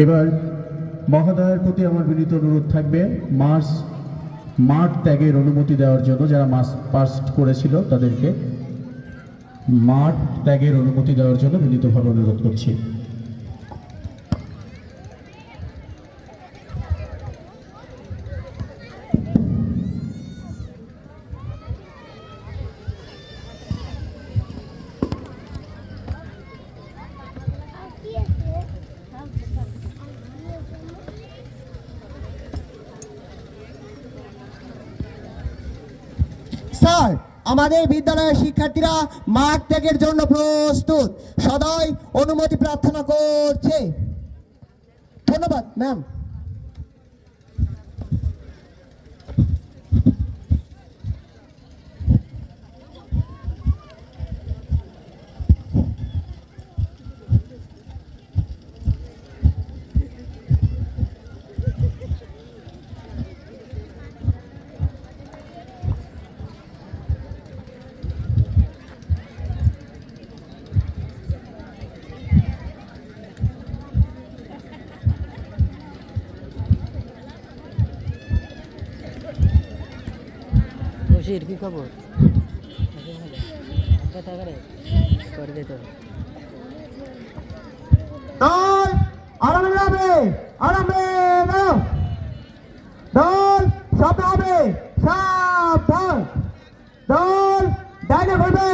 এবার মহোদয়ের প্রতি আমার বিনীত অনুরোধ থাকবে মাঠ ত্যাগের অনুমতি দেওয়ার জন্য, যারা মাস পাস্ট করেছিল তাদেরকে মাঠ ত্যাগের অনুমতি দেওয়ার জন্য বিনীতভাবে অনুরোধ করছি। স্যার, আমাদের বিদ্যালয়ের শিক্ষার্থীরা মাঠ ত্যাগের জন্য প্রস্তুত। সদয় অনুমতি প্রার্থনা করছে। ধন্যবাদ ম্যাম। কি খবর? করে দিতে দল আরামে যাবে, আরামে নাও। দল শব্দ হবে, সাবধান। দল ডাইনে ঘুরবে,